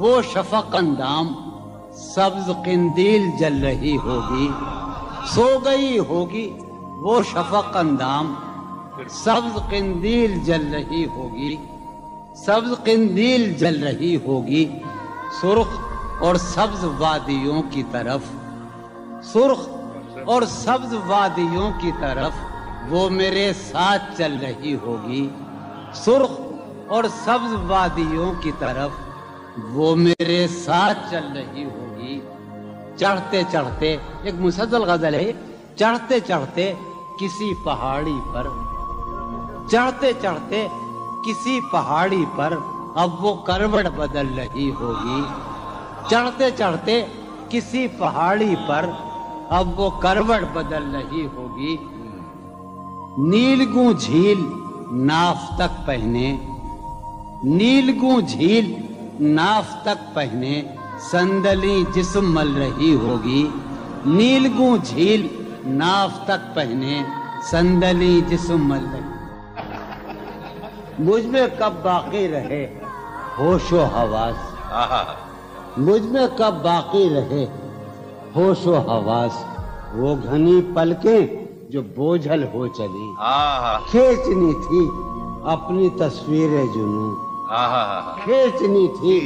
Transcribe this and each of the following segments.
وہ شفق اندام سبز قندیل جل رہی ہوگی، سو گئی ہوگی وہ شفق اندام سبز قندیل جل رہی ہوگی، سبز قندیل جل رہی ہوگی، سرخ اور سبز وادیوں کی طرف، سرخ اور سبز وادیوں کی طرف وہ میرے ساتھ چل رہی ہوگی، سرخ اور سبز وادیوں کی طرف وہ میرے ساتھ چل رہی ہوگی۔ چڑھتے چڑھتے، ایک مسلسل غزل ہے، چڑھتے چڑھتے کسی پہاڑی پر، چڑھتے چڑھتے کسی پہاڑی پر اب وہ کروٹ بدل رہی ہوگی، چڑھتے چڑھتے کسی پہاڑی پر اب وہ کروٹ بدل رہی ہوگی۔ نیلگوں جھیل ناف تک پہنے، نیلگوں جھیل ناف تک پہنے صندلی جسم مل رہی ہوگی، نیلگوں جھیل ناف تک پہنے صندلی جسم مل رہی، مجھ میں کب باقی رہے ہوش و حواس، مجھ میں کب باقی رہے ہوش و حواس، وہ گھنی پلکیں جو بوجھل ہو چلی، کھینچنی تھی اپنی تصویر جنوں، کھینچنی تھی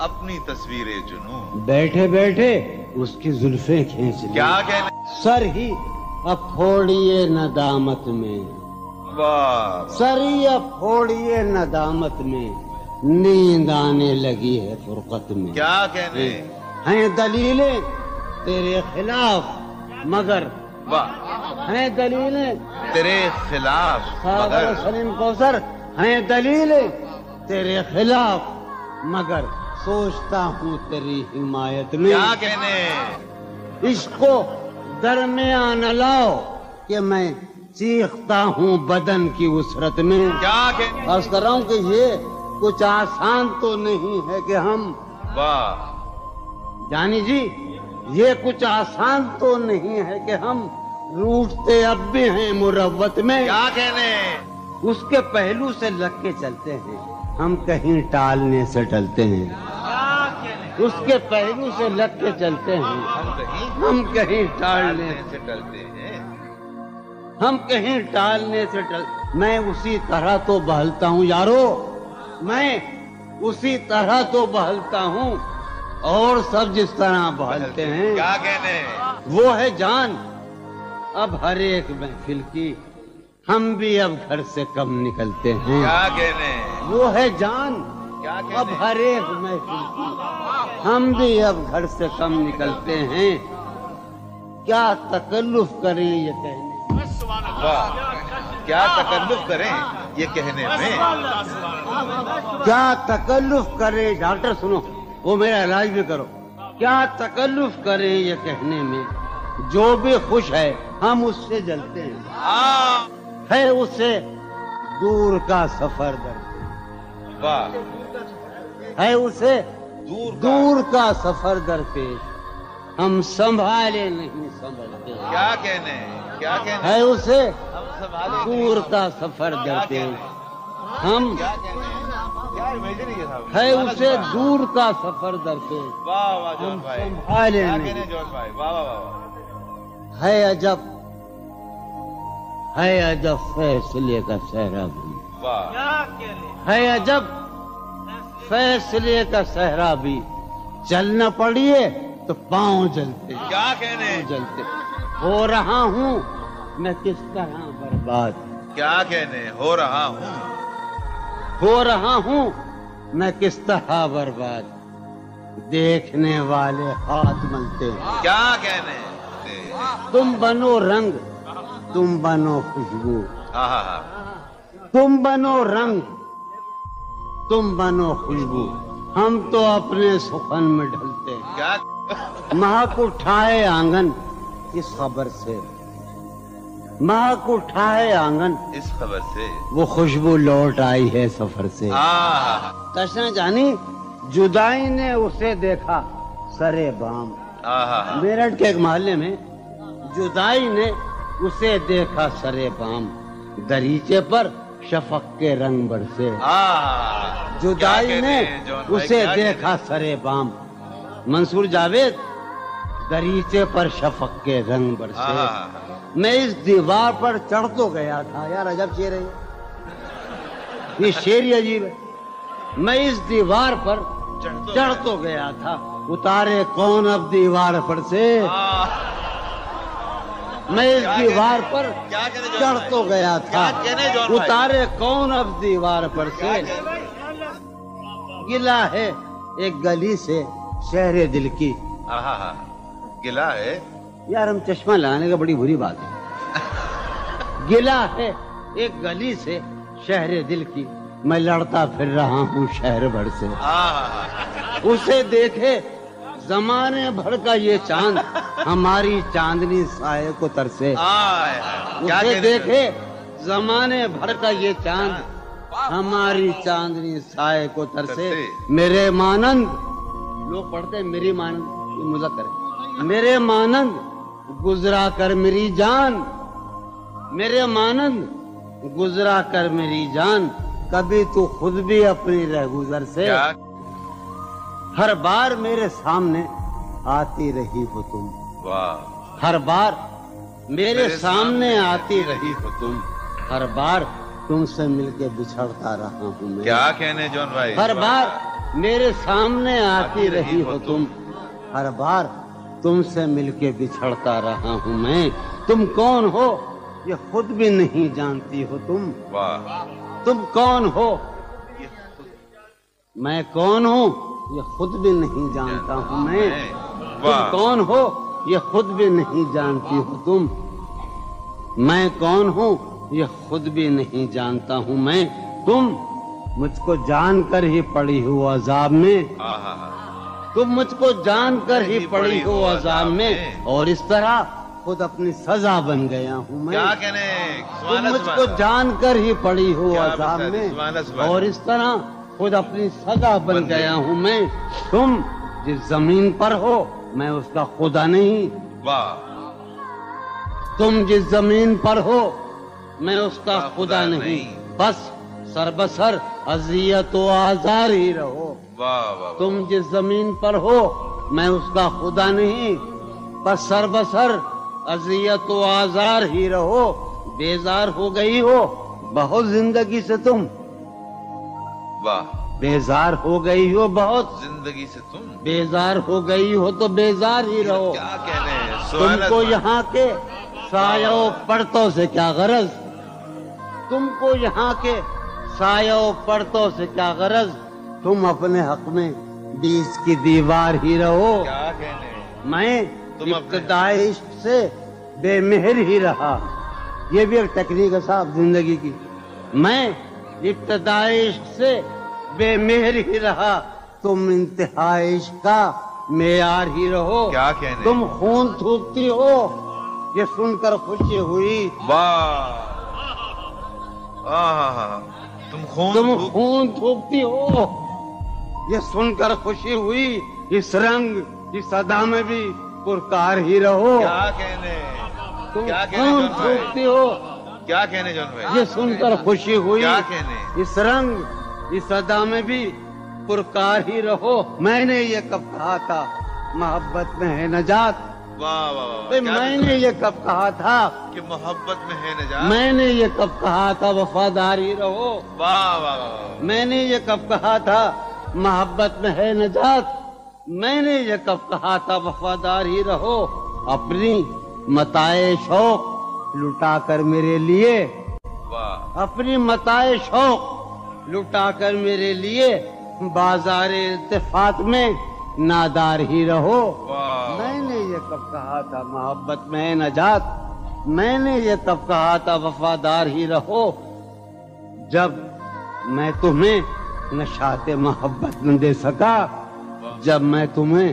اپنی تصویر جنوں، بیٹھے بیٹھے اس کی زلفیں کھینچ لی، کیا کہنے، سر ہی اب پھوڑیے ندامت میں، واہ، سر ہی اب پھوڑیے ندامت میں، نیند آنے لگی ہے فرقت میں، کیا کہنے، ہیں دلیلیں تیرے خلاف مگر، واہ، ہیں دلیلیں تیرے خلاف مگر، سلیم کوثر، ہیں دلیلیں تیرے خلاف مگر سوچتا ہوں تیری حمایت میں، کیا کہنے، عشق کو درمیان لاؤ کہ میں چیختا ہوں بدن کی وسرت میں، کیا کہنے، عرض کر رہا ہوں کہ یہ کچھ آسان تو نہیں ہے کہ ہم، واہ، جانی جی یہ کچھ آسان تو نہیں ہے کہ ہم روٹتے اب بھی ہیں مروت میں، کیا کہنے، اس کے پہلو سے لگ کے چلتے ہیں ہم کہیں ٹالنے سے ٹلتے ہیں، اس کے پہلو سے لگ کے چلتے ہیں ہم کہیں ٹالنے سے ڈرتے ہیں، ہم کہیں ٹالنے سے میں اسی طرح تو بہلتا ہوں یارو، میں اسی طرح تو بہلتا ہوں اور سب جس طرح بہلتے ہیں، کیا کہنے، وہ ہے جان اب ہر ایک محفل کی، ہم بھی اب گھر سے کم نکلتے ہیں، کیا کہنے، وہ ہے جان کیا کہنے، اب ہر ایک محفل کی، ہم بھی اب گھر سے کم نکلتے ہیں، کیا تکلف کریں یہ کہنے، واہ، کیا تکلف کریں یہ کہنے میں، کیا تکلف کریں، ڈاکٹر سنو وہ میرا علاج بھی کرو، کیا تکلف کریں یہ کہنے میں، جو بھی خوش ہے ہم اس سے جلتے ہیں، ہے اسے دور کا سفر درپیش، واہ، ہے اسے دور دور کا سفر درپیش، ہم سنبھالے نہیں سنبھلتے، کیا کہنے، کیا کہنے، ہے اسے ہم سنبھالے دور کا سفر درپیش، ہم کیا کہنے، کیا امیجن ہے صاحب، ہے اسے دور کا سفر درپیش، واہ واہ جون ہم بھائی، سنبھالے کیا نہیں، کہنے جون بھائی، واہ واہ واہ، ہے عجب، ہے عجب فیصلے کا صحرا بھی، واہ، ہے عجب فیصلے کا صحرا بھی، چلنا پڑیے تو پاؤں جلتے، کیا کہنے، جلتے، ہو رہا ہوں میں کس طرح برباد، کیا کہنے، ہو رہا ہوں، ہو رہا ہوں میں کس طرح برباد، دیکھنے والے ہاتھ ملتے ہیں، کیا کہنے، تم بنو رنگ تم بنو خوشبو، ہاں ہاں ہاں، تم بنو رنگ تم بنو خوشبو، ہم تو اپنے سخن میں ڈھلتے ہیں، کیا، مہک اٹھائے آنگن اس خبر سے، مہک اٹھائے آنگن اس خبر سے، وہ خوشبو لوٹ آئی ہے سفر سے، ہاں تشنا جانی جدائی نے اسے دیکھا سرے بام، ہاں ہاں، میرٹھ کے ایک محلے میں جدائی نے اسے دیکھا سرے بام، دریچے پر شفق کے رنگ برسے، کیا جدائی کہنے نے ہیں جون بھائی، اسے کیا دیکھا سرے بام، منصور جاوید دریچے پر شفق کے رنگ برسے، میں اس دیوار پر چڑھ تو گیا تھا، یار عجب شعر ہے یہ شعر ہی عجیب ہے، میں اس دیوار پر چڑھ تو گیا تھا، اتارے کون اب دیوار پر سے، میں اس دیوار پر چڑھ تو گیا تھا، اتارے کون اب دیوار پر سے، گلا ہے ایک گلی سے شہر دل کی، گلا ہے یار ہم چشمہ لگانے کا بڑی بری بات ہے، گلا ہے ایک گلی سے شہر دل کی، میں لڑتا پھر رہا ہوں شہر بھر سے، اسے دیکھے زمانے بھر کا یہ چاند ہماری چاندنی سائے کو ترسے، اسے دیکھے زمانے بھر کا یہ چاند ہماری چاندنی سائے کو ترسے، میرے مانند لوگ پڑھتے ہیں میری مانند، یہ مذکر ہے، میرے مانند گزرا کر میری جان، میرے مانند گزرا کر میری جان، کبھی تو خود بھی اپنی رہ گزر سے، ہر بار میرے سامنے آتی رہی ہو تم، ہر بار میرے سامنے آتی رہی ہو تم، ہر بار تم سے مل کے بچھڑتا رہا ہوں میں، کیا کہنے جون بھائی، ہر بار میرے سامنے آتی رہی ہو تم، ہر بار تم سے مل کے بچھڑتا رہا ہوں میں، تم کون ہو یہ خود بھی نہیں جانتی ہو تم، تم کون ہو میں کون ہوں یہ خود بھی نہیں جانتا ہوں میں، تم کون ہو یہ خود بھی نہیں جانتی ہو تم، میں کون ہوں یہ خود بھی نہیں جانتا ہوں میں، تم مجھ کو جان کر ہی پڑی ہو عذاب میں، تم مجھ کو جان کر ہی پڑی ہو عذاب میں، اور اس طرح خود اپنی سزا بن گیا ہوں میں، کیا کہنے تم مجھ کو جان کر ہی پڑی ہو عذاب میں، اور اس طرح خود اپنی سزا بن گیا ہوں میں، تم جس زمین پر ہو میں اس کا خدا نہیں، تم جس زمین پر ہو میں اس کا خدا نہیں، بس سر بسر اذیت و آزار ہی رہو، تم جس زمین پر ہو میں اس کا خدا نہیں، بس سر بسر اذیت و آزار ہی رہو، بیزار ہو گئی ہو بہت زندگی سے تم، بیزار ہو گئی ہو بہت زندگی سے تم، بیزار ہو گئی ہو تو بیزار ہی رہو، کیا کہنے تم کو یہاں کے سایہ و پرتوں سے کیا غرض، تم کو یہاں کے سایہ و پرتوں سے کیا غرض، تم اپنے حق میں بیچ کی دیوار ہی رہو، کیا کہنے میں ابتدائی عشق سے بے مہر ہی رہا، یہ بھی ایک ٹیکنیک ہے صاحب زندگی کی، میں ابتدائی عشق سے بے مہر ہی رہا، تم انتہائی عشق کا معیار ہی رہو، کیا کہنے تم خون تھوکتی ہو یہ سن کر خوشی ہوئی، تم خون تھوکتی ہو یہ سن کر خوشی ہوئی، اس رنگ اس ادا میں بھی پرکار ہی رہو، کیا کہنے تم خون تھوکتی ہو کیا کہنے جون بھائی، یہ سن کر خوشی ہوئی، کیا کہنے اس رنگ اس ادا میں بھی پرکار ہی رہو، میں نے یہ کب کہا تھا محبت میں ہے نجات، میں نے یہ کب کہا تھا کہ محبت میں ہے نجات، میں نے یہ کب کہا تھا وفادار ہی رہو، میں نے یہ کب کہا تھا محبت میں ہے نجات، میں نے یہ کب کہا تھا وفادار ہی رہو، اپنی متاع شوق لٹا کر میرے لیے، اپنی متاع شوق لٹا کر میرے لیے بازار التفات میں نادار ہی رہو، میں نے یہ کب کہا تھا محبت میں ہے نجات، میں نے یہ کب کہا تھا وفادار ہی رہو، جب میں تمہیں نشاط محبت نہ دے سکا، جب میں تمہیں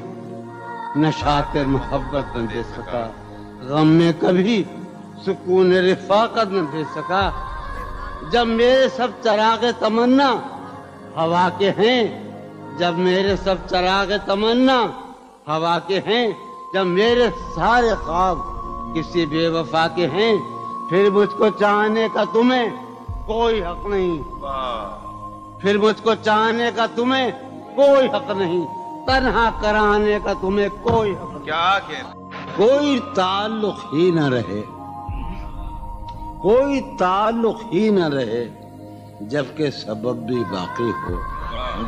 نشاط محبت نہ دے سکا، غم میں کبھی سکون رفاقت نہ دے سکا، جب میرے سب چراغ تمنا ہوا کے ہیں، جب میرے سب چراغ تمنا ہوا کے ہیں، جب میرے سارے خواب کسی بے وفا کے ہیں، پھر مجھ کو چاہنے کا تمہیں کوئی حق نہیں، پھر مجھ کو چاہنے کا تمہیں کوئی حق نہیں، تنہا کرانے کا تمہیں کوئی حق نہیں۔ کیا کہنے؟ کوئی تعلق ہی نہ رہے، کوئی تعلق ہی نہ رہے جبکہ سبب بھی باقی ہو۔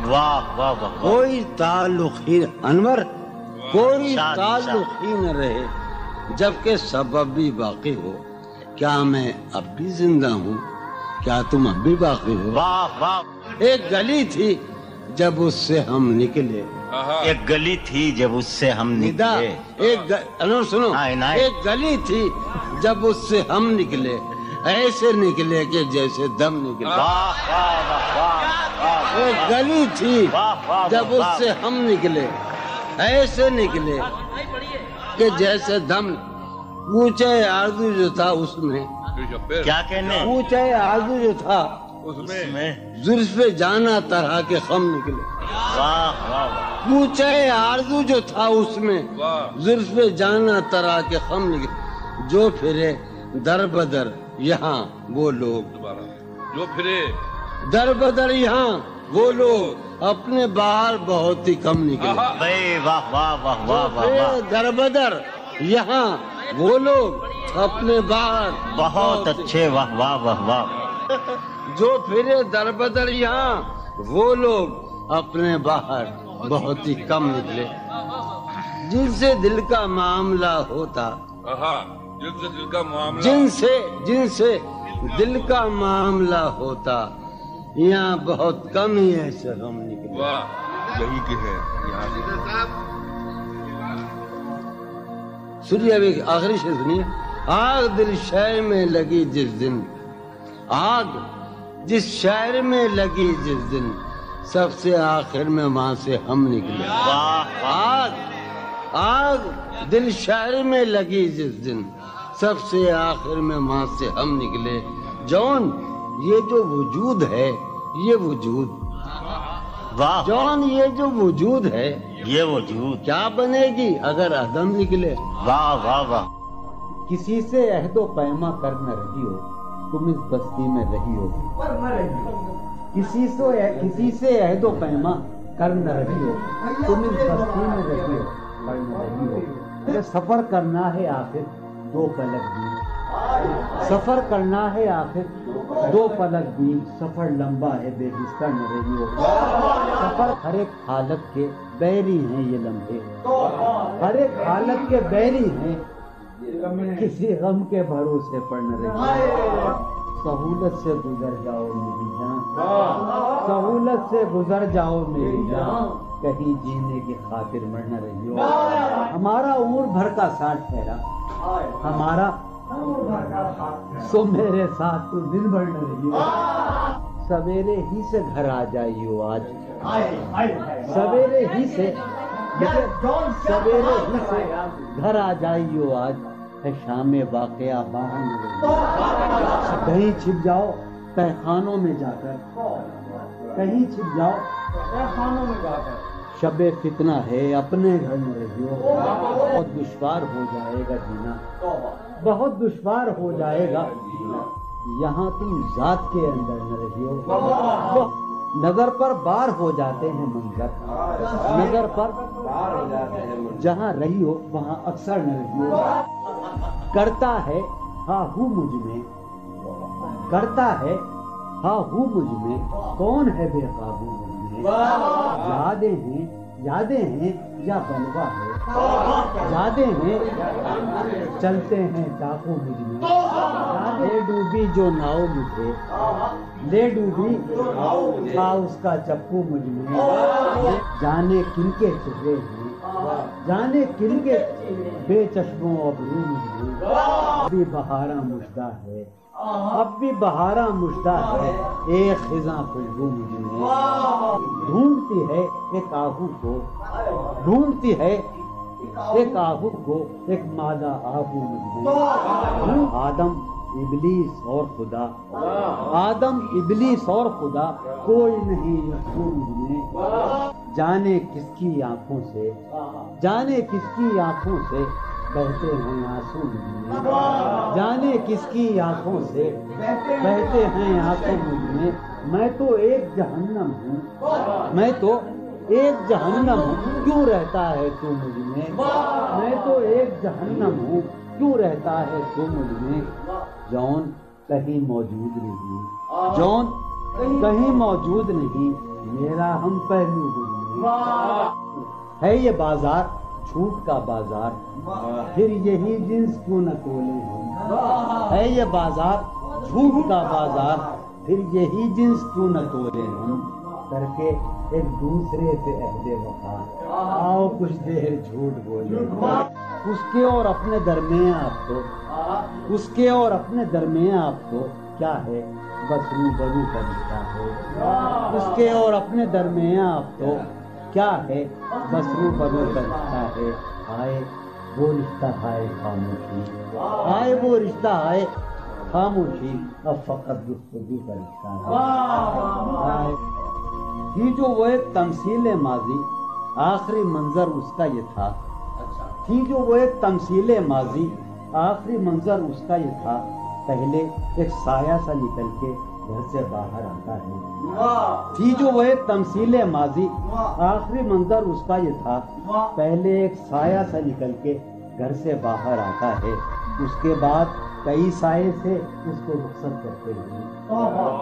واہ واہ واہ، کوئی تعلق ہی انور، کوئی تعلق ہی نہ رہے جبکہ سبب بھی باقی ہو۔ کیا میں اب بھی زندہ ہوں؟ کیا تم اب بھی باقی ہو؟ واہ واہ، ایک گلی تھی جب اس سے ہم نکلے، ایک گلی تھی جب اس سے ہم ندا نکلے، انور سنو، عنایت۔ ایک گلی تھی جب اس سے ہم نکلے، ایسے نکلے کہ جیسے دم نکلے۔ واہ واہ واہ واہ، ایک گلی تھی واہ واہ جب اس سے ہم نکلے، ایسے نکلے کہ جیسے دم۔ پوچھے آرزو جو تھا اس میں، کیا کہنے پوچھے آرزو جو تھا اس میں، زلف جانا طرح کے خم نکلے۔ واہ واہ واہ، پوچھے آرزو جو تھا اس میں، زلف جانا طرح کے خم نکلے۔ جو پھرے در بدر یہاں وہ لوگ، جو پھرے در بدر یہاں وہ لوگ، اپنے باہر بہت ہی کم نکلے۔ بھائی واہ واہ واہ واہ واہ واہ، در بدر یہاں وہ لوگ، اپنے باہر بہت اچھے، واہ واہ واہ واہ، جو پھرے در بدر یہاں وہ لوگ، اپنے باہر بہت ہی کم نکلے۔ جن سے دل کا معاملہ ہوتا، جن سے دل کا معاملہ، جن سے دل کا معاملہ ہوتا، یہاں بہت کم ہی ایسے غم نکلے۔ واہ، یہی کہ ہے یہاں سے۔ سنیے ابھی آخری شعر سنیے۔ آگ دل شہر میں لگی جس دن، آگ جس شہر میں لگی جس دن، سب سے آخر میں وہاں سے ہم نکلے۔ آگ آگ دل شہر میں لگی جس دن، سب سے آخر میں وہاں سے ہم نکلے۔ جون یہ جو وجود ہے، یہ وجود، واہ، جون یہ جو وجود ہے، یہ وجود، کیا بنے گی اگر عدم نکلے؟ واہ واہ واہ، کسی سے عہد و پیما کر نہ رہی ہو، تم اس بستی میں رہی ہو۔ کسی سے عہد و پیما کر نہ رہی ہو، تم اس بستی میں رہی ہو، کر نہ رہی ہو۔ یہ سفر کرنا ہے آخر دو پلک بھی، سفر کرنا ہے آخر دو پلک بھی، سفر لمبا ہے بے بستر نہ رہی ہو۔ سفر ہر ایک حالت کے بیری ہیں یہ لمحے، ہر ایک حالت کے بیری ہیں، کسی غم کے بھروسے پر نہ رہی۔ سہولت سے گزر جاؤ میری جان، سہولت سے گزر جاؤ میری جان، کہیں جینے کی خاطر مر نہ رہی ہو۔ ہمارا عمر بھر کا ساتھ ٹھہرا، ہمارا سو میرے ساتھ تو دن بھر نہ رہی ہو۔ سویرے ہی سے گھر آ جائیو آج، سویرے ہی سے گھر آ جائیو آج، ہے شام واقعہ باہر نہ رہی۔ کہیں چھپ جاؤ تہخانوں میں جا کر، کہیں چھپ جاؤ تہخانوں میں جا کر، شب فتنہ ہے اپنے گھر نہ رہی ہو۔ بہت دشوار ہو جائے گا جینا، بہت دشوار ہو جائے گا جینا، یہاں تم ذات کے اندر نہ رہی ہو۔ نظر پر بار ہو جاتے ہیں منظر، نظر پر بار ہو جاتے ہیں منظر، جہاں رہی ہو وہاں اکثر نہ رہی ہو۔ کرتا ہے ہاں ہوں مجھ میں، کرتا ہے ہاں ہوں مجھ میں، کون ہے بے قابو مجھ میں؟ یادیں ہیں یا بلوا ہے، یادیں ہیں چلتے ہیں ڈاکو مجھ میں، لے ڈوبی جو ناؤ مجھے، لے ڈوبی تھا اس کا چپو مجھ میں، جانے کن کے چہرے ہیں، جانے کن کے بے چشموں ابرو مجھ میں، ابھی بہارا مشتاق ہے، اب بھی بہارا مشتاق ہے، ایک خزاں خوشبو مجھ میں، ڈھونڈتی ہے ایک آہو کو، ڈھونڈتی ہے ایک آہو کو، ایک مادہ آہو مجھ میں۔ آدم ابلیس اور خدا، آدم ابلیس اور خدا، کوئی نہیں یکسو مجھ میں، جانے کس کی آنکھوں سے، جانے کس کی آنکھوں سے بہتے ہیں آنسو مجھ میں، جانے کس کی آنکھوں سے بہتے ہیں آنسو مجھ میں تو ایک جہنم ہوں، میں تو ایک جہنم ہوں، کیوں رہتا ہے تو مجھ میں تو ایک جہنم ہوں، کیوں رہتا ہے تو مجھ میں، جون کہیں موجود نہیں، جون کہیں موجود نہیں، میرا ہم پہلو مجھ میں، ہے یہ بازار جھوٹ کا بازار، پھر یہی جنس کیوں نہ تولے ہم، ہے یہ بازار جھوٹ کا بازار، پھر یہی جنس کیوں نہ تولے ہم، کر کے ایک دوسرے سے عہد وفا، آؤ کچھ دیر جھوٹ بولے، اس کے اور اپنے درمیان آپ تو، اس کے اور اپنے درمیان آپ تو کیا ہے، بس روبرو کا رشتہ ہے، اس کے اور اپنے درمیان آپ تو کیا ہے، بس روبرو کا رشتہ ہے، آئے وہ رشتہ آئے خاموشی، آئے وہ رشتہ آئے خاموشی، اب فقط گفتگو کا رشتہ ہے، تھی جو وہ ایک تمثیل ماضی، آخری منظر اس کا یہ تھا، تھی جو وہ ایک تمثیل ماضی، آخری منظر اس کا یہ تھا، پہلے ایک سایہ سا نکل کے گھر سے باہر آتا ہے، تھی جو وہ ایک تمثیل ماضی، آخری منظر اس کا یہ تھا، پہلے ایک سایہ سا نکل کے گھر سے باہر آتا ہے، اس کے بعد کئی سائے سے اس کو رخصت کرتے ہیں،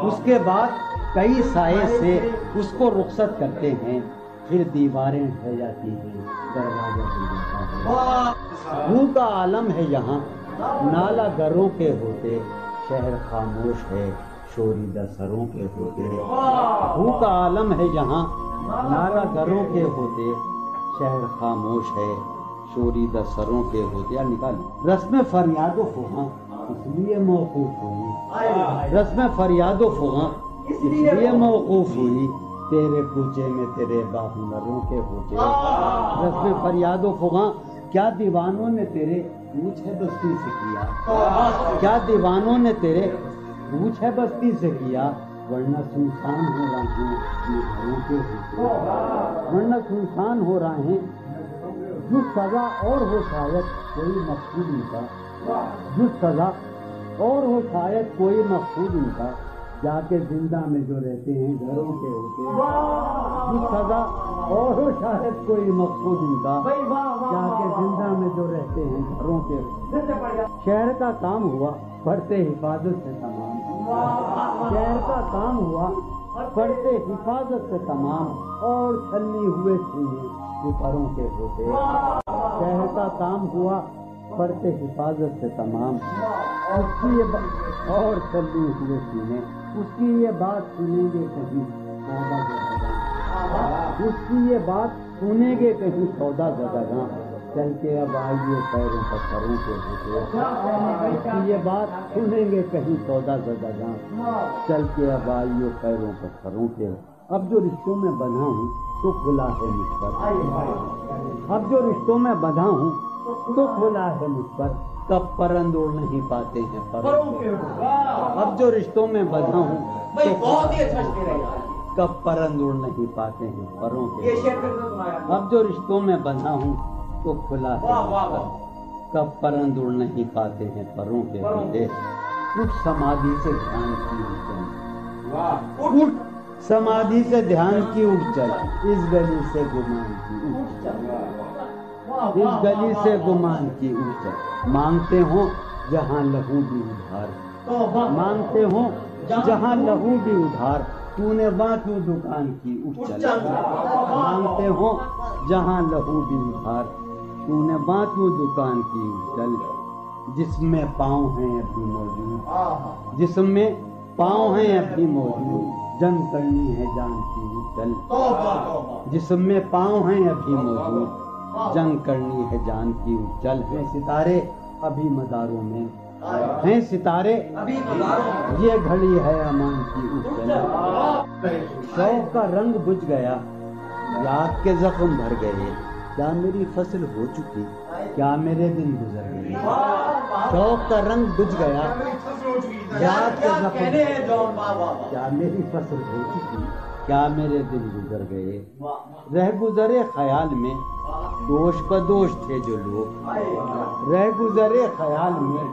اس کے بعد کئی سائے سے اس کو رخصت کرتے ہیں، پھر دیواریں ڈھہ جاتی ہیں، دروازہ کھل جاتا ہے، منہ کا عالم ہے یہاں، نالا گروں کے ہوتے، شہر خاموش ہے، شوریدہ سروں کے ہوتے، منہ کا عالم ہے یہاں، نالا گروں کے ہوتے، شہر خاموش ہے، شوریدہ سروں کے ہوتے، نکال رسم فریاد و فغاں اس لیے موقوف ہوئی، رسم فریاد و فغاں اس لیے موقوف ہوئی، تیرے کوچے میں تیرے باہنروں کے ہوتے، رسم فریاد و فغاں کیا دیوانوں نے تیرے پوچھ ہے بستی سے کیا، کیا دیوانوں نے تیرے پوچھ ہے بستی سے کیا، ورنہ سنسان ہو رہے ہیں گھروں کے ہوتے، ورنہ سنسان ہو رہے ہیں، جو سزا اور ہو شاید کوئی مقصود ان کا، جو سزا اور ہو شاید کوئی مقصود ان کا، جا کے زندہ میں جو رہتے ہیں گھروں کے ہوتے، جو سزا اور ہو شاید کوئی مقصود ان کا، جا کے زندہ میں جو رہتے ہیں گھروں کے ہوتے، شہر کا کام ہوا پڑھتے حفاظت سے تمام، شہر کا کام ہوا پڑھتے حفاظت سے تمام، اور چھلنی ہوئے سینے پروں کے ہوتے، شہر کا کام ہوا پڑھتے حفاظت سے تمام، اس کی یہ اور چلی ہوئے سینے، اس کی یہ بات سنیں گے کہیں سودا زدگاں، اس کی یہ بات سنیں گے کہیں سودا زدگاں، چل کے اب آئیے پیروں پتھروں کے ہوتے، اس کی یہ بات سنیں گے کہیں سودا زدگاں، چل کے اب آئیے پیروں پتھروں کے، اب جو رشتوں میں بندھا ہوں تو کھلا ہے مجھ پر، اب جو رشتوں میں بندھا ہوں تو کھلا ہے مجھ پر، کب پرند اڑ نہیں پاتے ہیں پروں کے، اب جو رشتوں میں بندھا ہوں تو کب پرند اڑ نہیں پاتے ہیں پروں کے، اب جو رشتوں میں بندھا ہوں تو کھلا ہے مجھ پر، کب پرند اڑ نہیں پاتے ہیں پروں کے ہوتے، اٹھ سمادھی سے دھیان کی اٹھ، اٹھ سمادھی سے دھیان کی اٹھ چل، اس گلی سے گمان کی اٹھ چل، اس گلی سے گمان کی اٹھ چل، مانگتے ہوں جہاں لہو بھی ادھار، مانگتے ہوں جہاں لہو بھی ادھار، تو نے وہاں کیوں دکان کی اٹھ چل، مانگتے ہوں جہاں لہو بھی ادھار، تو نے وہاں کیوں دکان کی اٹھ چل، جسم میں پاؤں ہیں ابھی موجود، جسم میں پاؤں ہیں ابھی موجود، جنگ کرنی ہے جان کی اٹھ چل، جسم میں پاؤں ہیں ابھی موجود، جنگ کرنی ہے جان کی اٹھ چل، ہیں ستارے ابھی مداروں میں، ہیں ستارے یہ گھڑی ہے امان کی اٹھ چل، شوق کا رنگ بجھ گیا، یاد کے زخم بھر گئے، کیا میری فصل ہو چکی، کیا میرے دن گزر گئے، شوق کا رنگ بجھ گیا، یاد کے زخم، کیا میری فصل ہو چکی، کیا میرے دن گزر گئے، رہ گزرے خیال میں دوش بدوش تھے جو لوگ رہ گزرے خیال میں،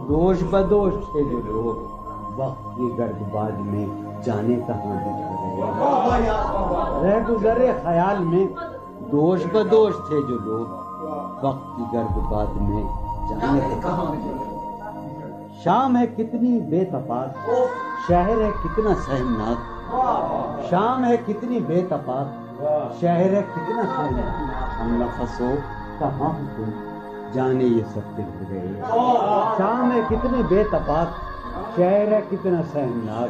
دوش بدوش تھے جو لوگ وقت کی گرد باز میں جانے کہاں بچھ گئے، رہ گزرے خیال میں دوش بدوش تھے جو لوگ وقت کی گرد باز میں جانے کہاں بچھ گئے۔ شام ہے کتنی بے تفاق، شہر ہے کتنا سہمناک، شام ہے کتنی بے تفاق، شہر ہے کتنا سہمناک، ہم نفسوں کہاں تم جانے یہ سب بچھ گئے۔ شام ہے کتنی بے تفاق، شہر ہے کتنا سہمناک،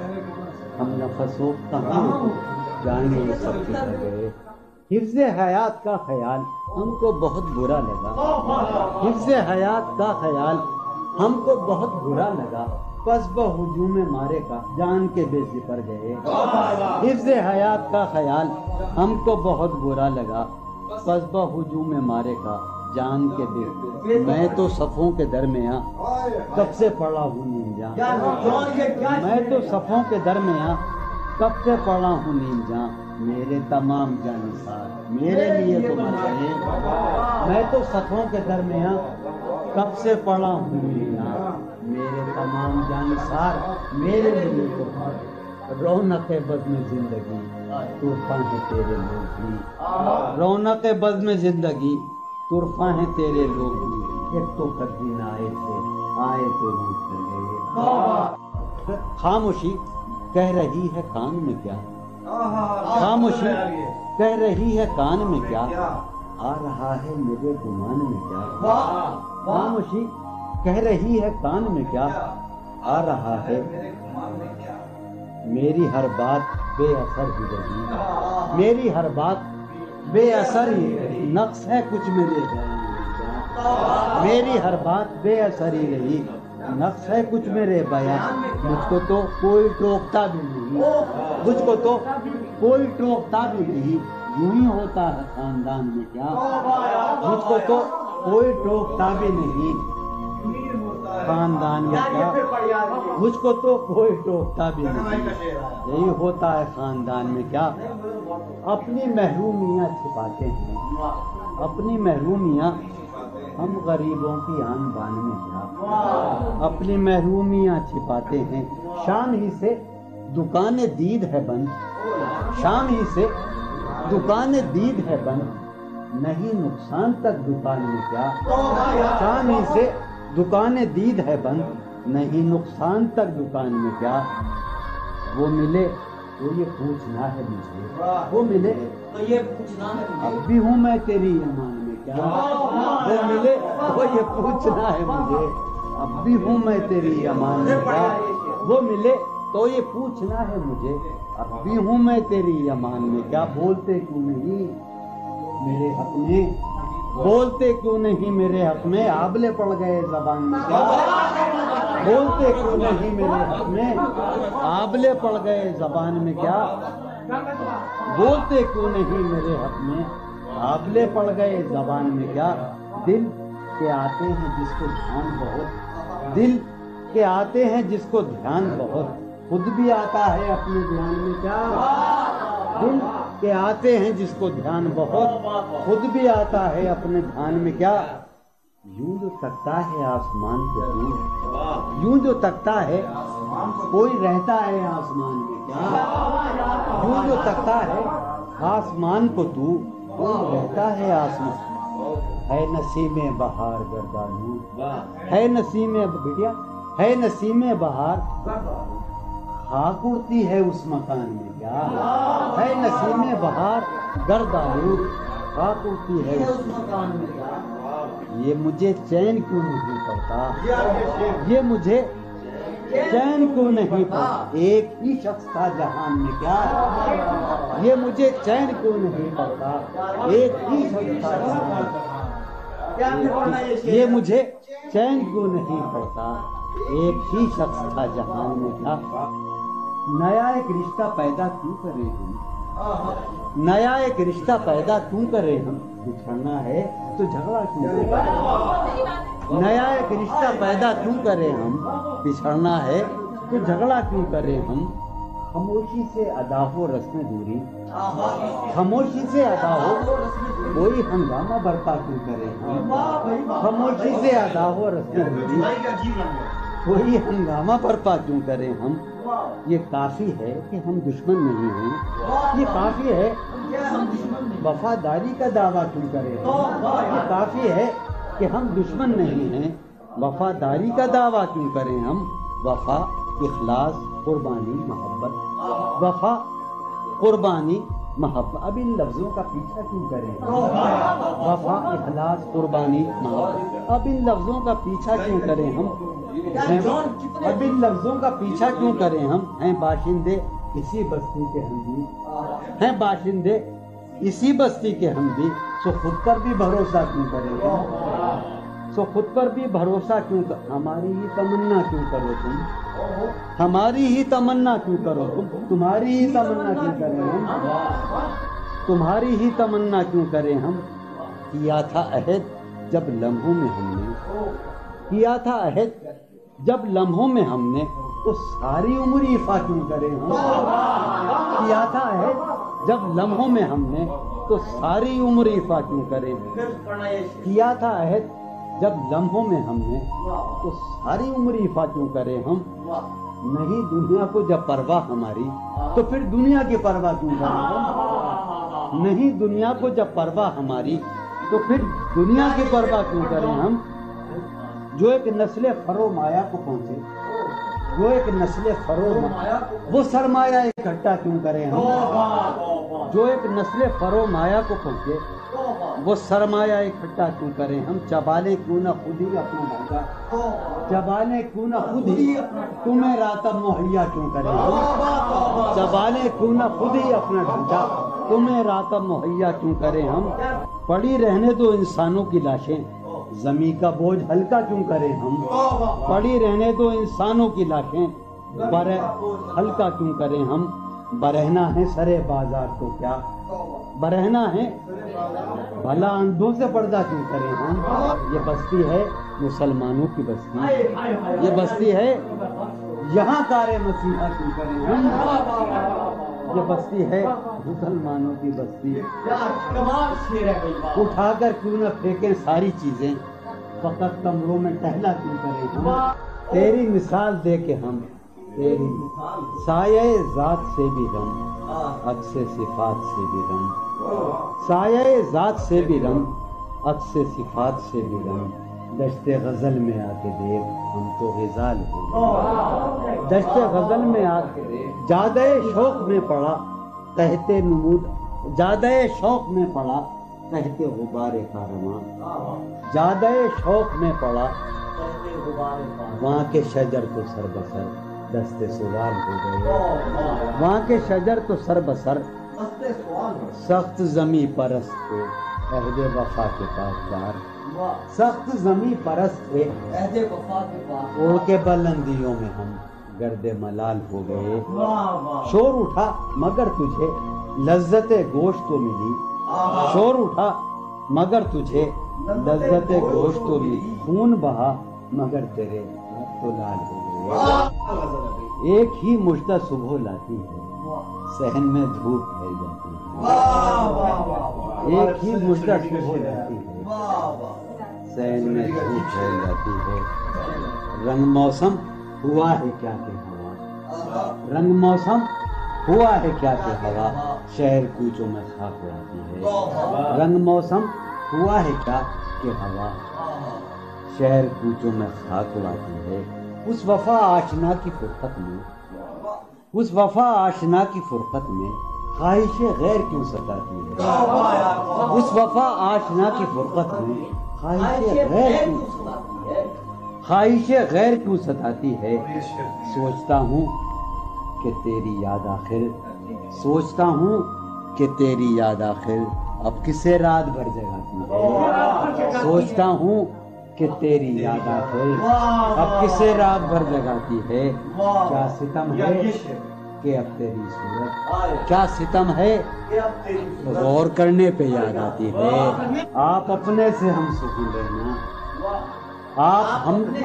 ہم نفسوں کہاں تم جانے یہ سب بچھ گئے۔ حفظ حیات کا خیال ہم کو بہت برا لگا، حفظ حیات کا خیال ہم کو بہت برا لگا، پس بہجوم مارے کا جان کے بے زپر گئے۔ حفظ حیات کا خیال ہم کو بہت برا لگا، پس بہجوم مارے کا جان کے بے، میں تو صفوں کے درمیاں کب سے پڑا ہوں نیم جان، میں تو صفوں کے درمیاں کب سے پڑا ہوں نیم جان، میرے تمام جانثار میرے لیے تو مر گئے، میں تو صفوں کے درمیاں کب سے پڑا ہوں نیم جان، میرے تمام جانثار میرے لیے تو مر گئے۔ رونق بزم زندگی طرفہ ہیں تیرے لوگ بھی، رونق بزم زندگی طرفہ ہیں تیرے لوگ بھی، ایک تو قدین آئے تھے آئے تو روٹ لگے۔ خاموشی کہہ رہی ہے کان میں کیا، خاموشی کہہ رہی ہے کان میں کیا، آ رہا ہے میرے گمان میں کیا، خاموشی کہہ رہی ہے کان میں کیا، آ رہا ہے میری ہر بات بے اثر ہی رہی، میری ہر بات بے اثر ہی رہی، نقص ہے کچھ میرے بیان میں کیا، میری ہر بات بے اثر ہی رہی، نقص ہے کچھ میرے بیان، مجھ کو تو کوئی ٹوکتا بھی نہیں، مجھ کو تو کوئی ٹوکتا بھی نہیں، یوں ہی ہوتا ہے خاندان میں کیا، مجھ کو تو کوئی ٹوکتا بھی نہیں خاندان میں کیا، مجھ کو تو کوئی ٹوکتا بھی نہیں، یہی ہوتا ہے خاندان میں کیا۔ اپنی محرومیاں چھپاتے ہیں، اپنی محرومیاں ہم غریبوں کی آن بان میں کیا، اپنی محرومیاں چھپاتے ہیں، شام ہی سے دکان دید ہے بند، شام ہی سے دکان دید ہے بند، نہیں نقصان تک دکان میں کیا، شام ہی سے دکان دید ہے بند، نہیں نقصان تک دکان میں کیا، وہ ملے تو یہ پوچھنا ہے مجھے، وہ ملے تو یہ پوچھنا ہے، اب بھی ہوں میں تیری امان میں کیا، وہ ملے تو یہ پوچھنا ہے مجھے، اب بھی ہوں میں تیری امان میں کیا، وہ ملے تو یہ پوچھنا ہے مجھے، اب بھی ہوں میں تیری امان میں کیا۔ بولتے کیوں نہیں میرے حق میں، بولتے کیوں نہیں میرے حق میں، آبلے پڑ گئے زبان میں کیا، بولتے کیوں نہیں میرے حق میں، آبلے پڑ گئے زبان میں کیا، بولتے کیوں نہیں میرے حق میں، آبلے پڑ گئے زبان میں کیا۔ دل کے آتے ہیں جس کو دھیان بہت، دل کے آتے ہیں جس کو دھیان بہت، خود بھی آتا ہے اپنے دھیان میں کیا، دل کے آتے ہیں جس کو دھیان بہت، خود بھی آتا ہے اپنے دھیان میں کیا۔ یوں جو تکتا ہے آسمان کو تو، یوں جو تکتا ہے کوئی رہتا ہے آسمان میں کیا، یوں جو تکتا ہے آسمان کو تو، کوئی رہتا ہے آسمان، ہے نسیم بہار گردانو، ہے نسیم بڑھیا، ہے نسیم بہار خاک اڑتی ہے اس مکان میں کیا، ہے نسیم بہار گرد آلود خاک اڑتی ہے اس مکان میں کیا۔ یہ مجھے چین کیوں نہیں پڑتا، یہ مجھے چین کیوں نہیں پڑتا، ایک ہی شخص تھا جہان میں کیا، یہ مجھے چین کیوں نہیں پڑتا، ایک ہی شخص تھا جہان میں، یہ مجھے چین کیوں نہیں پڑتا، ایک ہی شخص تھا جہان میں کیا۔ نیا ایک رشتہ پیدا کیوں کریں ہم، نیا ایک رشتہ پیدا کیوں کریں ہم، بچھڑنا ہے تو جھگڑا کیوں کریں، نیا ایک رشتہ پیدا کیوں کریں ہم، بچھڑنا ہے تو جھگڑا کیوں کریں ہم، خاموشی سے ادا ہو رسم دوری، خاموشی سے ادا ہو، کوئی ہنگامہ برپا کیوں کرے ہم، خاموشی سے ادا ہو رسم دوری، کوئی ہنگامہ برپا کیوں کریں ہم، یہ کافی ہے کہ ہم دشمن نہیں ہیں، یہ کافی ہے وفاداری کا دعویٰ کیوں کریں ہم، یہ کافی ہے کہ ہم دشمن نہیں ہیں، وفاداری کا دعویٰ کیوں کریں ہم، وفا، اخلاص، قربانی، محبت، وفا، قربانی، محبت، اب ان لفظوں کا پیچھا کیوں کریں ہم، وفا، اخلاص، قربانی، محبت، اب ان لفظوں کا پیچھا کیوں کریں ہم، اب ان لفظوں کا پیچھا کیوں کریں ہم، ہیں باشندے اسی بستی کے ہم بھی، ہیں باشندے اسی بستی کے ہم بھی، سو خود پر بھی بھروسہ کیوں کریں ہم، سو خود پر بھی بھروسہ کیوں کر، ہماری ہی تمنا کیوں کرو تم، ہماری ہی تمنا کیوں کرو تم، تمہاری ہی تمنا کیوں کریں ہم، تمہاری ہی تمنا کیوں کریں ہم، کیا تھا عہد جب لمحوں میں ہم نے، کیا تھا عہد جب لمحوں میں ہم نے، تو ساری عمر ایفا کیوں کریں ہم، کیا تھا عہد جب لمحوں میں ہم نے، تو ساری عمر ایفا کیوں کریں، کیا تھا عہد جب لمحوں میں ہم نے، تو ساری عمر ایفا کیوں کریں ہم، نہیں دنیا کو جب پرواہ ہماری، تو پھر دنیا کی پرواہ کیوں کریں ہم، نہیں دنیا کو جب پرواہ ہماری، تو پھر دنیا کی پرواہ کیوں کریں ہم، جو ایک نسل فرو مایا کو پہنچے، جو ایک نسل فرو وہ سرمایہ اکٹھا کیوں کریں ہم، جو ایک نسل فرو مایا کو پہنچے وہ سرمایہ اکٹھا کیوں کریں ہم، چبالیں کیوں نہ خود ہی اپنا ڈھانچہ، چبالیں کیوں نہ خود ہی تمہیں راتب مہیا کیوں کریں ہم، چبالیں کیوں نہ خود ہی اپنا ڈھانچہ، تمہیں راتب مہیا کیوں کریں ہم، پڑی رہنے دو انسانوں کی لاشیں، زمین کا بوجھ ہلکا کیوں کریں ہم، پڑی رہنے دو انسانوں کی لاشیں، ہلکا کیوں کریں ہم، برہنا ہے سرے بازار تو کیا، برہنا ہے بھلا اندھوں سے پردہ کیوں کریں ہم، یہ بستی ہے مسلمانوں کی بستی، یہ بستی ہے یہاں کار مسیحا کیوں کریں ہم، یہ بستی ہے مسلمانوں کی بستی، اٹھا کر کیوں نہ پھینکیں ساری چیزیں، فقط کمروں میں ٹہلا کیوں کریں ہم، تیری مثال دے کے ہم، تیری سایہ ذات سے بھی رم، عکس صفات سے بھی رم، سایہ ذات سے بھی رم، عکس صفات سے بھی رم، دشت غزل میں آ کے دیکھ ہم تو غزال ہو، دشت غزل میں آ کے دیکھ، جادہ شوق میں پڑا تحت نمود، جادہ شوق میں پڑا تحت غبار کارواں، جادہ شوق میں پڑا وہاں کے شجر تو سر بسر دست سوال ہو گئے، وہاں کے شجر تو سر بسر سخت زمیں پرست تھے عہد وفا کے پاسدار، سخت زمیں پرست تھے اڑ کے بلندیوں میں ہم گرد ملال ہو گئے، شور اٹھا مگر تجھے لذت گوشت تو ملی، شور اٹھا مگر تجھے لذت گوشت تو ملی، خون بہا مگر تیرے تو لال ہو گئے، ایک ہی مژدہ صبح لاتی ہے صحن میں دھوپ پھیل جاتی ہے، ایک ہی مژدہ صبح لاتی ہے صحن میں دھوپ پھیل جاتی ہے، رنگ موسم ہوا ہے کیا کہ ہوا، رنگ موسم ہوا ہے کیا کہ ہوا شہر کوچوں میں خاک اڑاتی ہے، رنگ موسم ہوا ہے کیا کہ ہوا شہر کوچوں میں خاک اڑاتی ہے، اس وفا آشنا کی فرقت میں، اس وفا آشنا کی فرقت میں خواہش غیر کیوں ستاتی ہے، اس وفا آشنا کی فرقت میں خواہش غیر کیوں ستاتی ہے، سوچتا ہوں کہ تیری یاد آخر، سوچتا ہوں کہ تیری یاد آخر اب کسے رات بھر جگاتی ہے، سوچتا ہوں کہ تیری یاد آخر اب کسے رات بھر جگاتی ہے، کیا ستم ہے کہ اب تیری صورت، کیا ستم ہے غور کرنے پہ یاد آتی ہے، آپ اپنے سے ہم سکون رہنا،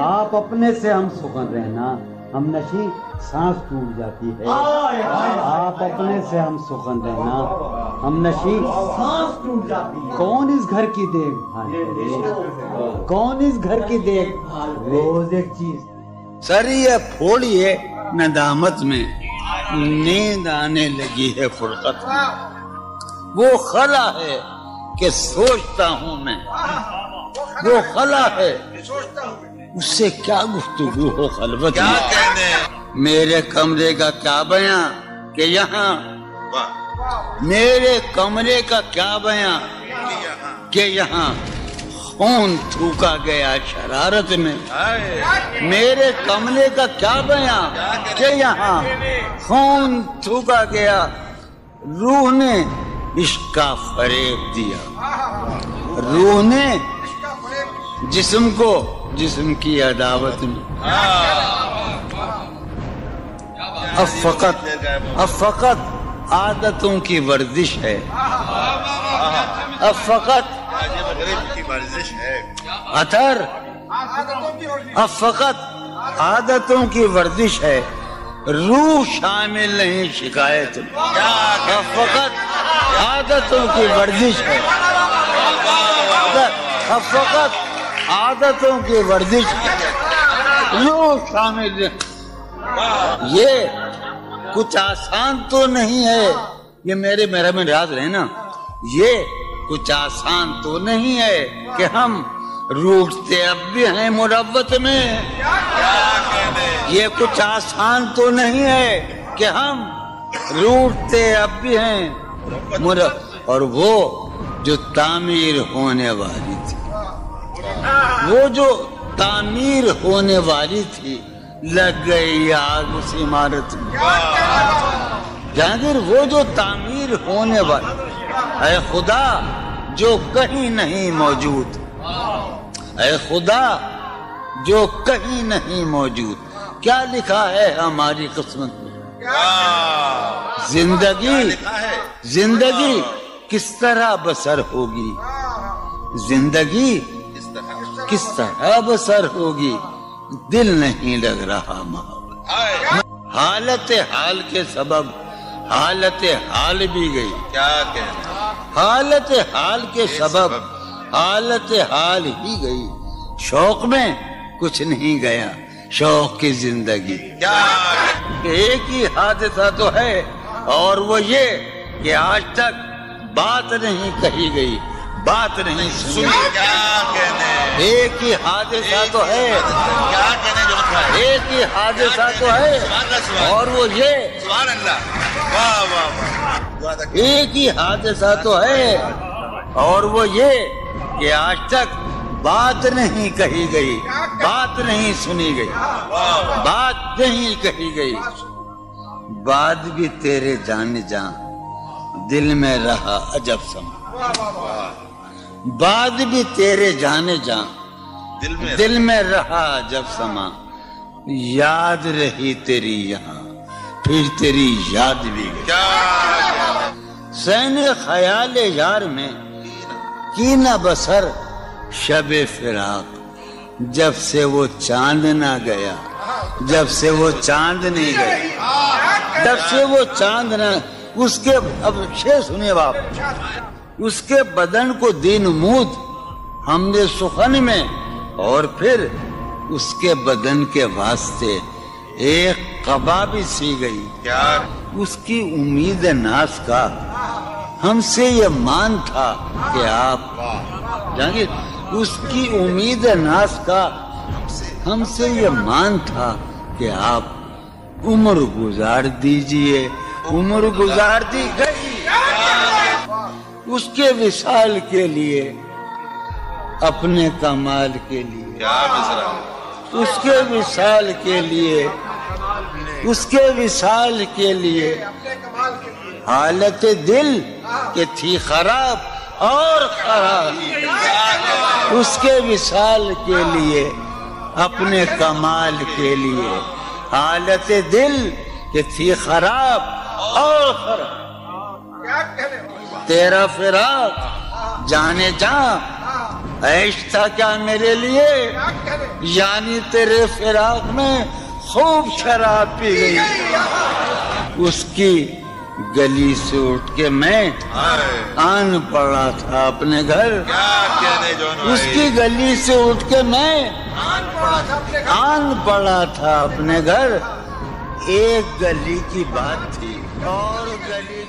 آپ اپنے سے ہم سکون رہنا، ہم نشی سانس ٹوٹ جاتی ہے، آپ اپنے سے ہم سخن رہنا، ہم نشی سانس ٹوٹ جاتی ہے، کون اس گھر کی دیکھ بھال کرے، کون اس گھر کی دیکھ بھال، روز ایک چیز سر یہ پھوڑیے ندامت میں، نیند آنے لگی ہے فرقت میں، وہ خلا ہے کہ سوچتا ہوں میں، وہ خلا ہے اس سے کیا گفتگو ہو خلوت میں، میرے کمرے کا کیا بیاں کہ یہاں، میرے کمرے کا کیا بیاں کہ یہاں خون تھوکا گیا شرارت میں، میرے کمرے کا کیا بیاں کہ یہاں خون تھوکا گیا، روح نے عشق کا فریب دیا، روح نے جسم کو جسم کی عداوت میں، اب فقط عادتوں کی ورزش ہے، اب فقط اثر، اب فقط عادتوں کی ورزش ہے، روح شامل نہیں شکایت میں، اب فقط عادتوں کی ورزش ہے، اب فقط عادتوں کی ورزش روح شامل نہیں، یہ کچھ آسان تو نہیں ہے، یہ میرا میں راز رہنا، یہ کچھ آسان تو نہیں ہے کہ ہم روٹتے اب بھی ہیں مروت میں، یہ کچھ آسان تو نہیں ہے کہ ہم روٹتے اب بھی ہیں اور وہ جو تعمیر ہونے والی تھی، وہ جو تعمیر ہونے والی تھی لگ گئی آگ اس عمارت میں، جہانگیر وہ جو تعمیر ہونے والی، اے خدا جو کہیں نہیں موجود، اے خدا جو کہیں نہیں موجود، کیا لکھا ہے ہماری قسمت میں، زندگی کس طرح بسر ہوگی، زندگی کس طرح بسر ہوگی، دل نہیں لگ رہا محبت، حالت حال کے سبب حالت حال بھی گئی، حالت حال کے سبب حالت حال ہی گئی، شوق میں کچھ نہیں گیا، شوق کی زندگی، ایک ہی حادثہ تو ہے اور وہ یہ کہ آج تک بات نہیں کہی گئی، بات نہیں سنی، ایک ہی حادثہ تو ہے، ایک ہی حادثہ تو ہے اور وہ یہ، ایک ہی حادثہ تو ہے اور وہ یہ کہ آج تک بات نہیں کہی گئی، بات نہیں سنی گئی، بات نہیں کہی گئی، بات بھی تیرے جان جان دل میں رہا عجب سما، بات بھی تیرے جانے جان دل میں رہا عجب سما، یاد رہی تیری یہاں پھر تیری یاد بھی گئی، سین خیال یار میں کی نہ بسر شب فراق، جب سے وہ چاند نہ گیا، جب سے وہ چاند نہیں گیا، جب سے وہ چاند نہ، اس کے اب شعر سنیے باپ، اس کے بدن کو دین مود ہم نے سخن میں، اور پھر اس کے بدن کے واسطے ایک قبا بھی سی گئی، اس کی امید ناز کا ہم سے یہ مان تھا کہ آپ جانگیر، اس کی امید ناز کا ہم سے یہ مان تھا کہ آپ عمر گزار دیجئے، عمر گزار دی گئی اس کے وصال کے لیے، اپنے کمال کے لیے، اس کے وصال کے لیے، اس کے وصال کے لیے، حالت دل کہ تھی خراب اور خراب، اس کے وصال کے لیے، اپنے کمال کے لیے، حالت دل کہ تھی خراب اور خراب، تیرا فراق جانے جاں عیش تھا کیا میرے لیے، یعنی تیرے فراق میں خوب شراب پی گئی. اس کی گلی سے اٹھ کے میں آن پڑا تھا اپنے گھر. اس کی گلی سے اٹھ کے میں آن پڑا تھا اپنے گھر. ایک گلی کی بات تھی اور گلی